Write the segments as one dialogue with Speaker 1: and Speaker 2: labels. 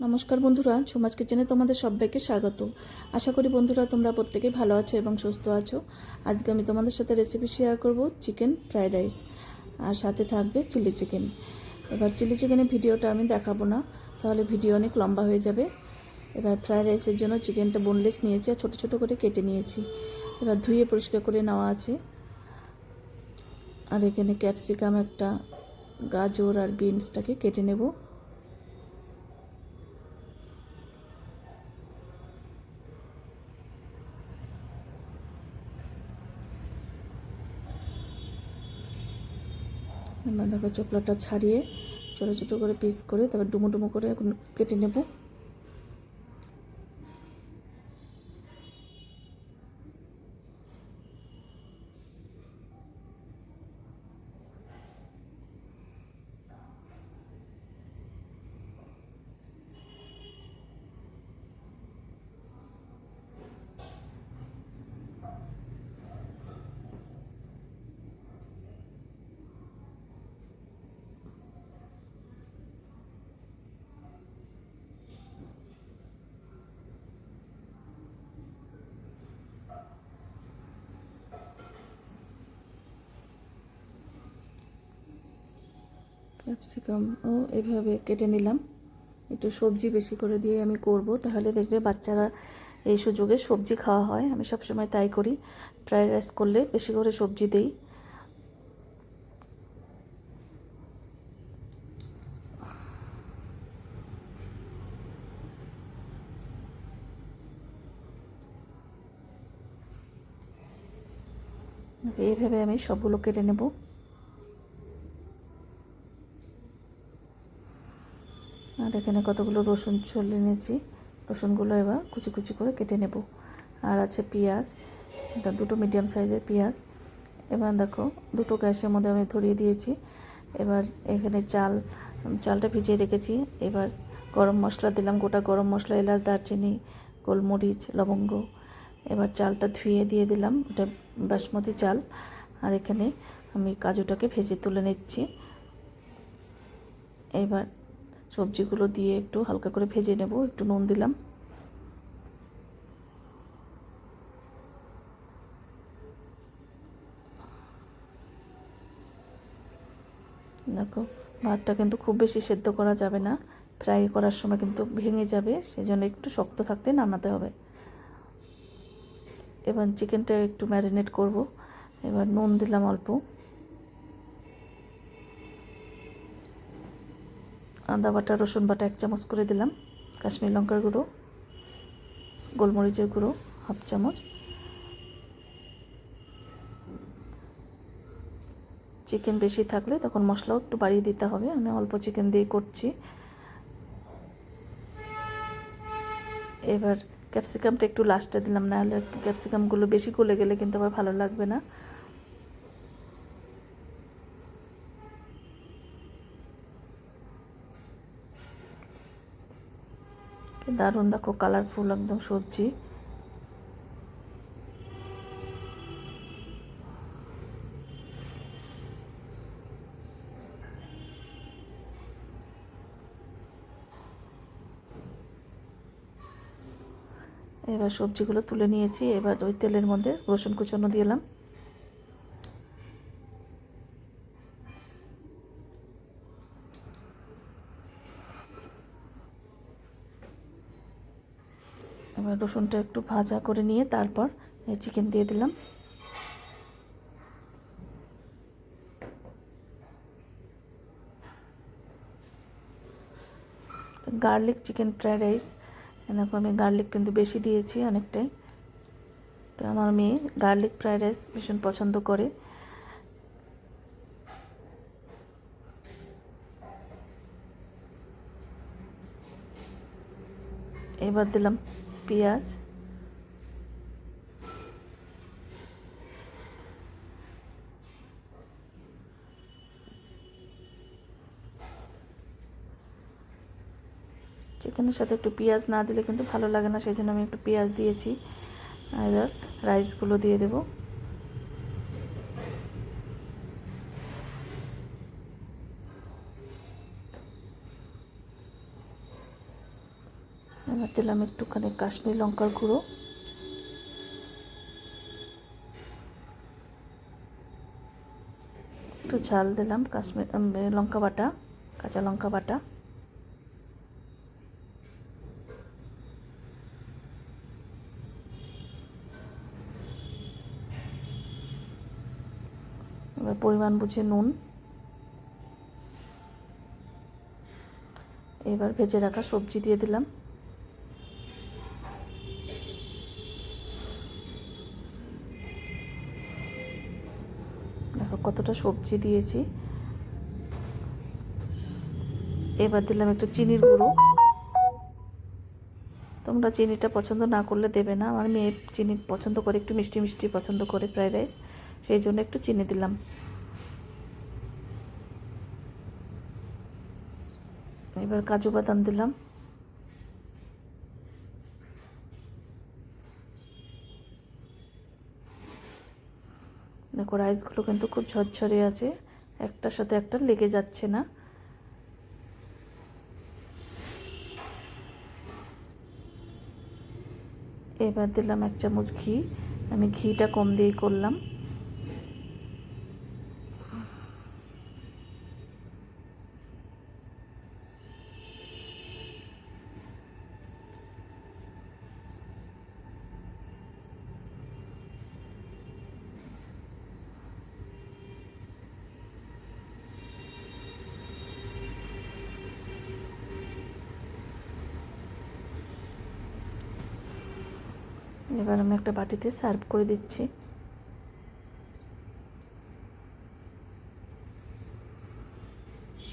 Speaker 1: নমস্কার বন্ধুরা, ঝুমাস কিচেনে তোমাদের সবাইকে স্বাগত। আশা করি বন্ধুরা তোমরা প্রত্যেকেই ভালো আছো এবং সুস্থ আছো। আজকে আমি তোমাদের সাথে রেসিপি শেয়ার করব চিকেন ফ্রাইড রাইস, আর সাথে থাকবে চিলি চিকেন। এবার চিলি চিকেনের ভিডিওটা আমি দেখাবো না, তাহলে ভিডিও অনেক লম্বা হয়ে যাবে। এবার ফ্রাইড রাইসের জন্য চিকেনটা বোনলেস নিয়েছি আর ছোটো ছোটো করে কেটে নিয়েছি। এবার ধুয়ে পরিষ্কার করে নেওয়া আছে। আর এখানে ক্যাপসিকাম, একটা গাজর আর বিনসটাকে কেটে নেব। এবার দেখো চোকলাটা ছাড়িয়ে ছোটো ছোটো করে পিস করে তারপর ডুমো ডুমো করে কেটে নেব। ক্যাপসিকামও এভাবে কেটে নিলাম। একটু সবজি বেশি করে দিয়ে আমি করব, তাহলে দেখবে বাচ্চারা এই সুযোগে সবজি খাওয়া হয়। আমি সবসময় তাই করি, ফ্রাইড রাইস করলে বেশি করে সবজি দিই। এইভাবে আমি সবগুলো কেটে নেব। আর এখানে কতগুলো রসুন ছড়িয়ে নিয়েছি, রসুনগুলো এবার কুচি কুচি করে কেটে নেব। আর আছে পেঁয়াজ, এটা দুটো মিডিয়াম সাইজের পেঁয়াজ। এবার দেখো দুটো গ্যাসের মধ্যে আমি ধরিয়ে দিয়েছি। এবার এখানে চালটা ভিজিয়ে রেখেছি। এবার গরম মশলা দিলাম, গোটা গরম মশলা, এলাচ, দারচিনি, গোলমরিচ, লবঙ্গ। এবার চালটা ধুয়ে দিয়ে দিলাম, এটা বাসমতি চাল। আর এখানে আমি কাজুটাকে ভেজে তুলে নিচ্ছি। এবার সবজিগুলো দিয়ে একটু হালকা করে ভেজে নেব, একটু নুন দিলাম। দেখো ভাতটা কিন্তু খুব বেশি সেদ্ধ করা যাবে না, ফ্রাই করার সময় কিন্তু ভেঙে যাবে, সেজন্য একটু শক্ত থাকতে নামাতে হবে। এবার চিকেনটা একটু ম্যারিনেট করব। এবার নুন দিলাম অল্প, আদা বাটা, রসুন বাটা 1 চামচ করে দিলাম, কাশ্মীর লঙ্কার গুঁড়ো, গোলমরিচের গুঁড়ো 1/2 চামচ। চিকেন বেশি থাকলে তখন মশলাও একটু বাড়িয়ে দিতে হবে, আমি অল্প চিকেন দিয়ে করছি। এবার ক্যাপসিকামটা একটু লাস্টে দিলাম, না হলে ক্যাপসিকামগুলো বেশি গলে গেলে কিন্তু আবার ভালো লাগবে না। দারুণ দেখো কালারফুল একদম সবজি। এবার সবজিগুলো তুলে নিয়েছি। এবার ওই তেলের মধ্যে রসুন কুচানো দিলাম। এবার রসুনটা একটু ভাজা করে নিয়ে তারপর চিকেন দিয়ে দিলাম। গার্লিক চিকেন ফ্রাইড রাইস, দেখো আমি গার্লিক কিন্তু বেশি দিয়েছি অনেকটাই, তো আমার মেয়ে গার্লিক ফ্রাইড রাইস ভীষণ পছন্দ করে। এবার দিলাম পেঁয়াজ, চিকেনের সাথে একটু পেঁয়াজ না দিলে কিন্তু ভালো লাগে না, সেই জন্য আমি একটু পেঁয়াজ দিয়েছি। এবার রাইসগুলো দিয়ে দেব। এবার দিলাম একটুখানি কাশ্মীরি লঙ্কার গুঁড়ো, একটু ঝাল দিলাম কাশ্মীর লঙ্কা বাটা, কাঁচা লঙ্কা বাটা, এবার পরিমাণ বুঝে নুন, এবার ভেজে রাখা সবজি দিয়ে দিলাম, দেখো কতটা সবজি দিয়েছি। এবার দিলাম একটু চিনির গুঁড়ো, তোমরা চিনিটা পছন্দ না করলে দেবে না, আমার মেয়ে চিনি পছন্দ করে, একটু মিষ্টি মিষ্টি পছন্দ করে ফ্রাইড রাইস, সেই জন্য একটু চিনি দিলাম। এবার কাজু বাদাম দিলাম, দেখো রাইসগুলো কিন্তু খুব ঝরঝরে আছে, একটার সাথে একটা লেগে যাচ্ছে না। এবার দিলাম 1 চামচ ঘি, আমি ঘিটা কম দিয়েই করলাম। এবার আমি একটা বাটিতে সার্ভ করে দিচ্ছি।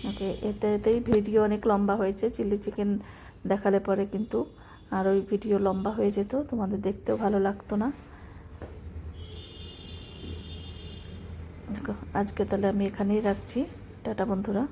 Speaker 1: ওকে, এটাতেই ভিডিও অনেক লম্বা হয়েছে, চিলি চিকেন দেখালে পরে কিন্তু আর ওই ভিডিও লম্বা হয়ে যেত, তোমাদের দেখতেও ভালো লাগতো না। দেখো আজকে তাহলে আমি এখানেই রাখছি, টাটা বন্ধুরা।